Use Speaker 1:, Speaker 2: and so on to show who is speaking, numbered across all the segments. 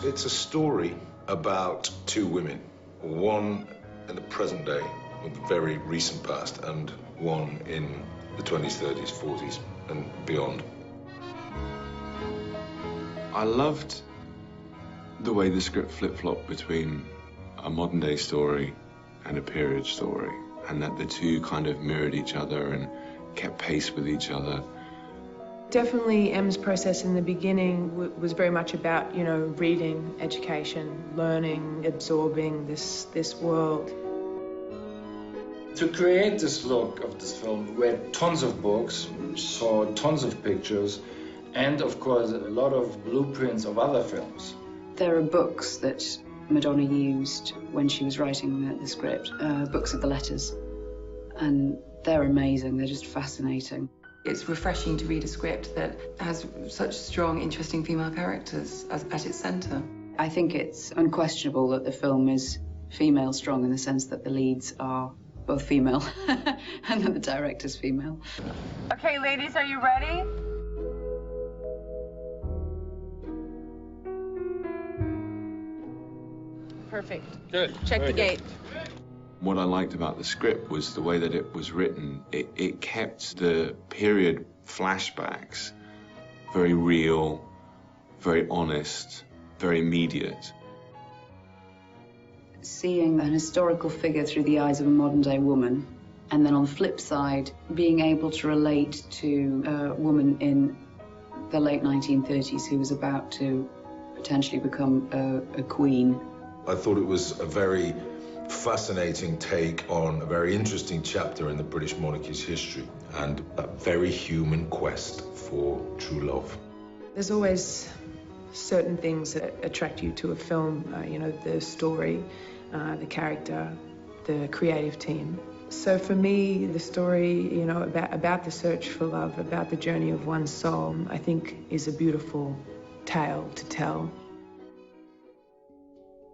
Speaker 1: It's a story about two women, one in the present day with the very recent past and one in the 20s, 30s, 40s and beyond.
Speaker 2: I loved the way the script flip-flopped between a modern-day story and a period story, and that the two kind of mirrored each other and kept pace with each other.
Speaker 3: Definitely M's process in the beginning was very much about, you know, reading, education, learning, absorbing this world.
Speaker 4: To create this look of this film, we read tons of books, saw tons of pictures, and of course a lot of blueprints of other films.
Speaker 5: There are books that Madonna used when she was writing the script, books of the letters, and they're amazing, they're just fascinating.
Speaker 6: It's refreshing to read a script that has such strong, interesting female characters at its centre.
Speaker 5: I think it's unquestionable that the film is female strong in the sense that the leads are both female and that the director's female.
Speaker 7: Okay, ladies, are you ready? Perfect.
Speaker 4: Good.
Speaker 7: Check the gate.
Speaker 2: What I liked about the script was the way that it was written. It kept the period flashbacks very real, very honest, very immediate.
Speaker 5: Seeing an historical figure through the eyes of a modern-day woman, and then on the flip side, being able to relate to a woman in the late 1930s who was about to potentially become a queen.
Speaker 1: I thought it was a very fascinating take on a very interesting chapter in the British monarchy's history and a very human quest for true love.
Speaker 3: There's always certain things that attract you to a film, you know, the story, the character, the creative team. So for me, the story, you know, about the search for love, about the journey of one's soul, I think is a beautiful tale to tell.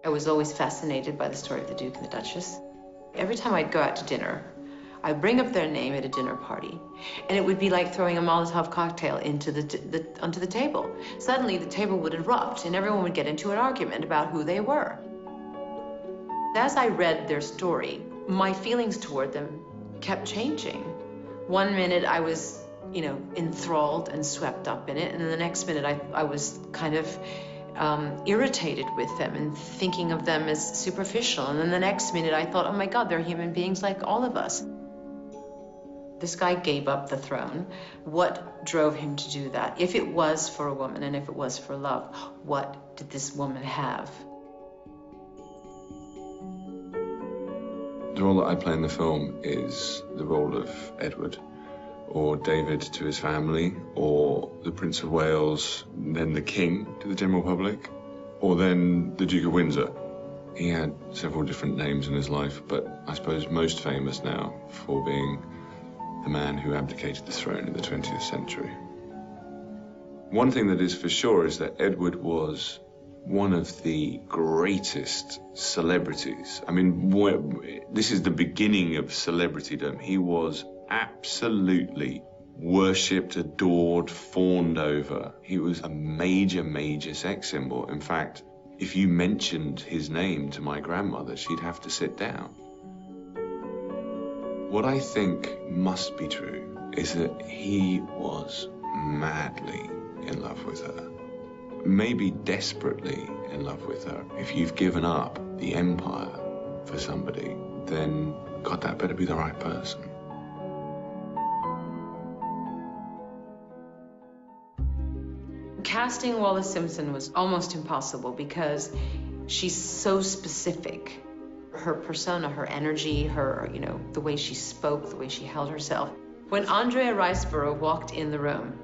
Speaker 8: I was always fascinated by the story of the Duke and the Duchess. Every time I'd go out to dinner, I'd bring up their name at a dinner party, and it would be like throwing a Molotov cocktail onto the table. Suddenly, the table would erupt, and everyone would get into an argument about who they were. As I read their story, my feelings toward them kept changing. One minute, I was, you know, enthralled and swept up in it, and then the next minute, I was kind of irritated with them and thinking of them as superficial. And then the next minute I thought, oh my God, they're human beings like all of us. This guy gave up the throne. What drove him to do that? If it was for a woman and if it was for love, what did this woman have?
Speaker 2: The role that I play in the film is the role of Edward, or David to his family, or the Prince of Wales, then the King to the general public, or then the Duke of Windsor. He had several different names in his life, but I suppose most famous now for being the man who abdicated the throne in the 20th century. One thing that is for sure is that Edward was one of the greatest celebrities. I mean, this is the beginning of celebritydom. He was absolutely worshipped, adored, fawned over. He was a major, major sex symbol. In fact, if you mentioned his name to my grandmother, she'd have to sit down. What I think must be true is that he was madly in love with her. Maybe desperately in love with her. If you've given up the empire for somebody, then God, that better be the right person.
Speaker 8: Casting Wallis Simpson was almost impossible because she's so specific. Her persona, her energy, her, you know, the way she spoke, the way she held herself. When Andrea Riseborough walked in the room,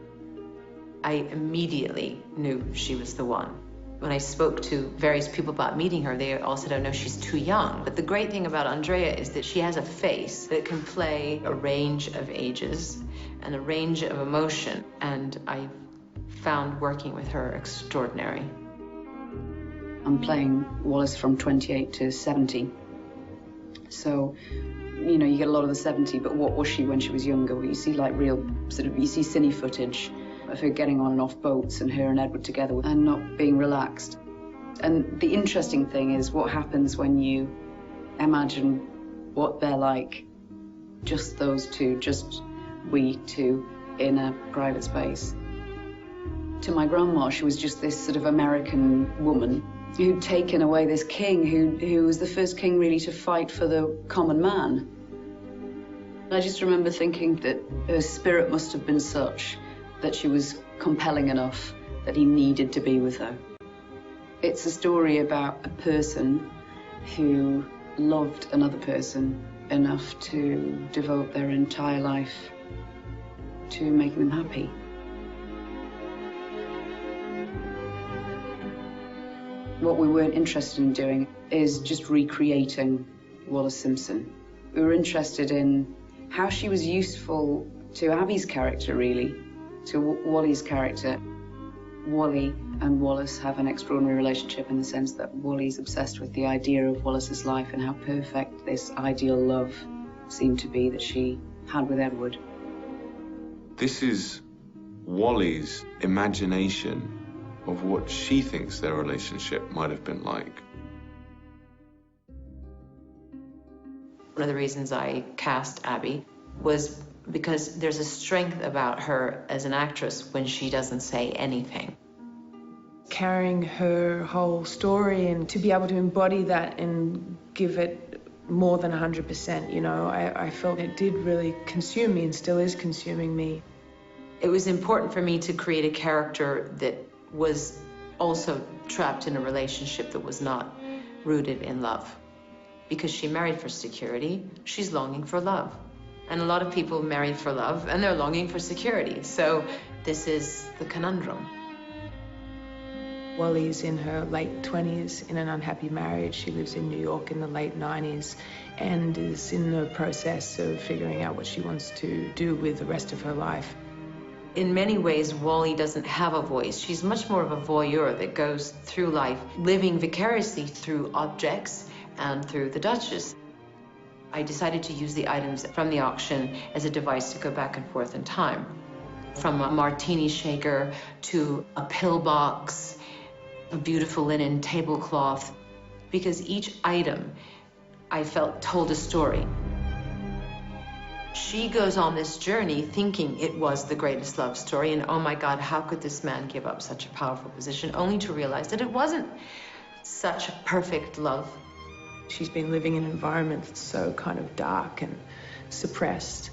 Speaker 8: I immediately knew she was the one. When I spoke to various people about meeting her, they all said, oh no, she's too young. But the great thing about Andrea is that she has a face that can play a range of ages and a range of emotion. And I found working with her extraordinary.
Speaker 5: I'm playing Wallis from 28 to 70. So, you know, you get a lot of the 70, but what was she when she was younger? Well, you see like real sort of, you see cine footage of her getting on and off boats and her and Edward together and not being relaxed. And the interesting thing is what happens when you imagine what they're like, just those two, just we two in a private space. To my grandma, she was just this sort of American woman who'd taken away this king who was the first king really to fight for the common man. I just remember thinking that her spirit must have been such that she was compelling enough that he needed to be with her. It's a story about a person who loved another person enough to devote their entire life to making them happy. What we weren't interested in doing is just recreating Wallis Simpson. We were interested in how she was useful to Abby's character, really, to Wally's character. Wally and Wallis have an extraordinary relationship in the sense that Wally's obsessed with the idea of Wallis's life and how perfect this ideal love seemed to be that she had with Edward.
Speaker 2: This is Wally's imagination of what she thinks their relationship might have been like.
Speaker 8: One of the reasons I cast Abby was because there's a strength about her as an actress when she doesn't say anything.
Speaker 3: Carrying her whole story and to be able to embody that and give it more than 100%, you know, I felt it did really consume me and still is consuming me.
Speaker 8: It was important for me to create a character that was also trapped in a relationship that was not rooted in love. Because she married for security, she's longing for love. And a lot of people marry for love and they're longing for security. So this is the conundrum.
Speaker 3: Wally's in her late 20s in an unhappy marriage. She lives in New York in the late 90s and is in the process of figuring out what she wants to do with the rest of her life.
Speaker 8: In many ways, Wally doesn't have a voice. She's much more of a voyeur that goes through life, living vicariously through objects and through the Duchess. I decided to use the items from the auction as a device to go back and forth in time. From a martini shaker to a pillbox, a beautiful linen tablecloth, because each item, I felt, told a story. She goes on this journey thinking it was the greatest love story, and oh my God, how could this man give up such a powerful position, only to realize that it wasn't such a perfect love.
Speaker 3: She's been living in an environment that's so kind of dark and suppressed.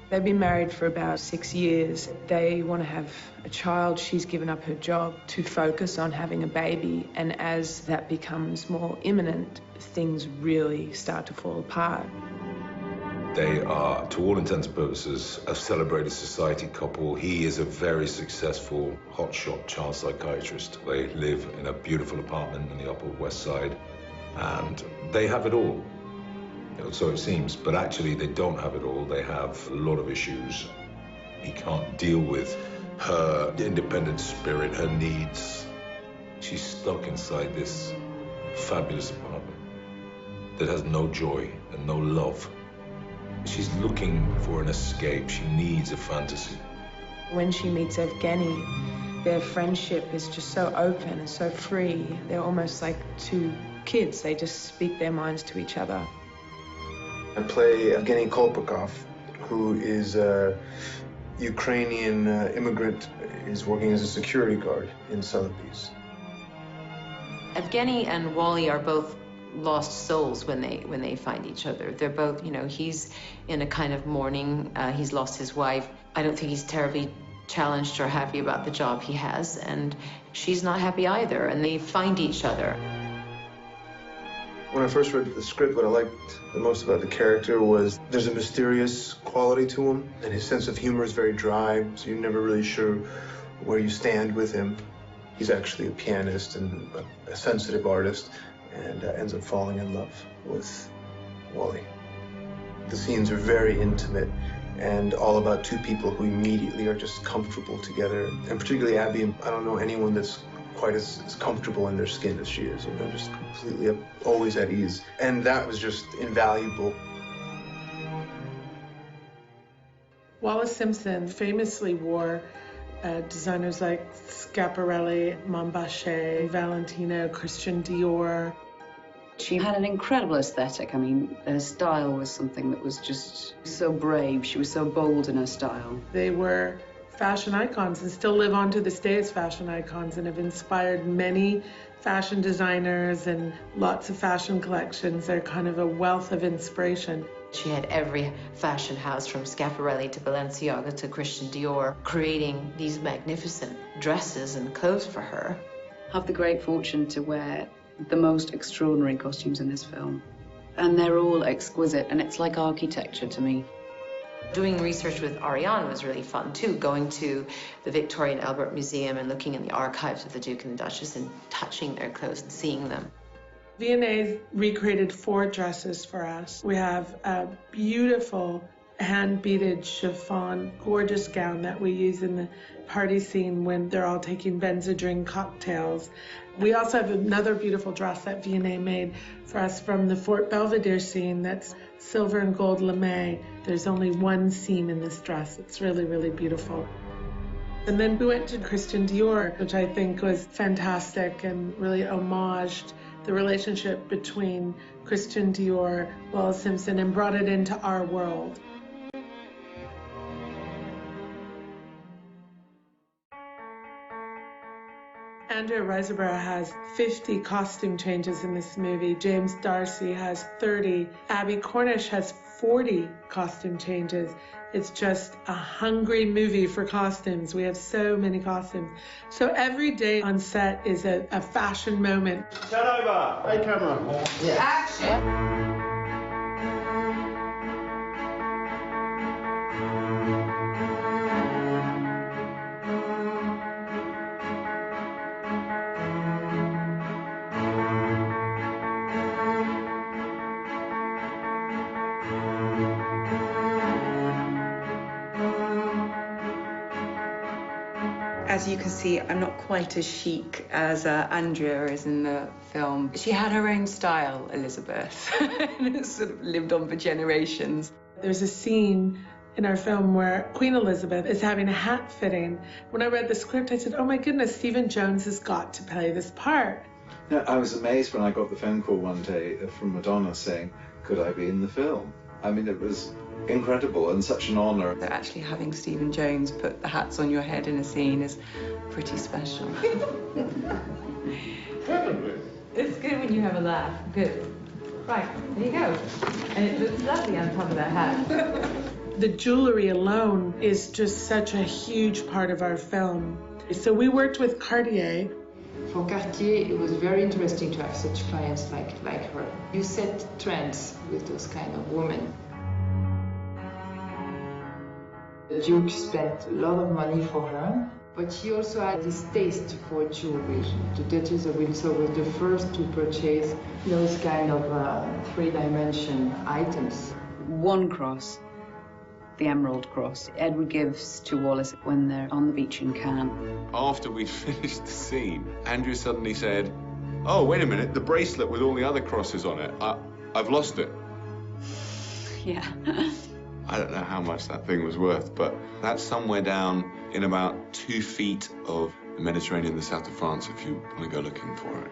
Speaker 3: They've been married for about 6 years. They want to have a child. She's given up her job to focus on having a baby, and as that becomes more imminent, things really start to fall apart.
Speaker 1: They are, to all intents and purposes, a celebrated society couple. He is a very successful, hotshot child psychiatrist. They live in a beautiful apartment in the Upper West Side, and they have it all. You know, so it seems, but actually they don't have it all. They have a lot of issues. He can't deal with her independent spirit, her needs. She's stuck inside this fabulous apartment that has no joy and no love. She's looking for an escape. She needs a fantasy.
Speaker 3: When she meets Evgeny, their friendship is just so open and so free. They're almost like two kids. They just speak their minds to each other.
Speaker 9: I play Evgeny Kolpakov, who is a Ukrainian immigrant. He's working as a security guard in Sotheby's.
Speaker 8: Evgeny and Wally are both lost souls when they find each other. They're both, you know, he's in a kind of mourning. He's lost his wife. I don't think he's terribly challenged or happy about the job he has, and she's not happy either, and they find each other.
Speaker 9: When I first read the script, what I liked the most about the character was there's a mysterious quality to him, and his sense of humor is very dry, so you're never really sure where you stand with him. He's actually a pianist and a sensitive artist, and ends up falling in love with Wally. The scenes are very intimate and all about two people who immediately are just comfortable together, and particularly Abby. I don't know anyone that's quite as comfortable in their skin as she is, you know, just completely always at ease. And that was just invaluable.
Speaker 10: Wallis Simpson famously wore
Speaker 3: designers like Schiaparelli, Monbachet, Valentino, Christian Dior.
Speaker 5: She had an incredible aesthetic. I mean, her style was something that was just so brave. She was so bold in her style.
Speaker 3: They were fashion icons and still live on to this day as fashion icons and have inspired many fashion designers and lots of fashion collections. They're kind of a wealth of inspiration.
Speaker 8: She had every fashion house from Schiaparelli to Balenciaga to Christian Dior creating these magnificent dresses and clothes for her.
Speaker 5: I have the great fortune to wear the most extraordinary costumes in this film. And they're all exquisite, and it's like architecture to me.
Speaker 8: Doing research with Ariane was really fun too, going to the Victoria and Albert Museum and looking in the archives of the Duke and the Duchess and touching their clothes and seeing them.
Speaker 3: VIII recreated 4 dresses for us. We have a beautiful hand-beaded chiffon, gorgeous gown that we use in the party scene when they're all taking Benzedrine cocktails. We also have another beautiful dress that VIII made for us from the Fort Belvedere scene that's silver and gold lame. There's only one seam in this dress. It's really, really beautiful. And then we went to Christian Dior, which I think was fantastic and really homaged the relationship between Christian Dior, Wallis Simpson, and brought it into our world. Andrea Riseborough has 50 costume changes in this movie. James D'Arcy has 30. Abby Cornish has 40 costume changes. It's just a hungry movie for costumes. We have so many costumes. So every day on set is a fashion moment.
Speaker 10: Turn over. Hey, camera.
Speaker 7: Yeah. Action.
Speaker 6: As you can see, I'm not quite as chic as Andrea is in the film. She had her own style, Elizabeth, and it's sort of lived on for generations.
Speaker 3: There's a scene in our film where Queen Elizabeth is having a hat fitting. When I read the script, I said, oh my goodness, Stephen Jones has got to play this part.
Speaker 11: No, I was amazed when I got the phone call one day from Madonna saying, could I be in the film? I mean, it was incredible and such an honor.
Speaker 6: Actually having Stephen Jones put the hats on your head in a scene is pretty special.
Speaker 7: It's good when you have a laugh. Good. Right, there you go. And it looks lovely on top of that hat.
Speaker 3: The jewelry alone is just such a huge part of our film. So we worked with Cartier.
Speaker 12: For Cartier, it was very interesting to have such clients like her. You set trends with those kind of women. The Duke spent a lot of money for her, but she also had this taste for jewelry. The Duchess of Windsor was the first to purchase those kind of three-dimension items.
Speaker 5: One cross, the Emerald Cross, Edward gives to Wallis when they're on the beach in Cannes.
Speaker 2: After we'd finished the scene, Andrew suddenly said, oh, wait a minute, the bracelet with all the other crosses on it, I've lost it.
Speaker 5: Yeah.
Speaker 2: I don't know how much that thing was worth, but that's somewhere down in about 2 feet of the Mediterranean, the south of France, if you want to go looking for it.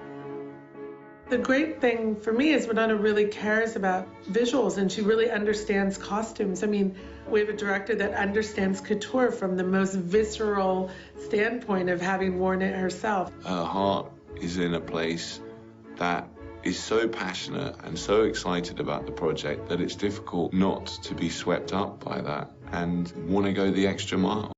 Speaker 3: The great thing for me is Madonna really cares about visuals and she really understands costumes. I mean, we have a director that understands couture from the most visceral standpoint of having worn it herself.
Speaker 2: Her heart is in a place that is so passionate and so excited about the project that it's difficult not to be swept up by that and want to go the extra mile.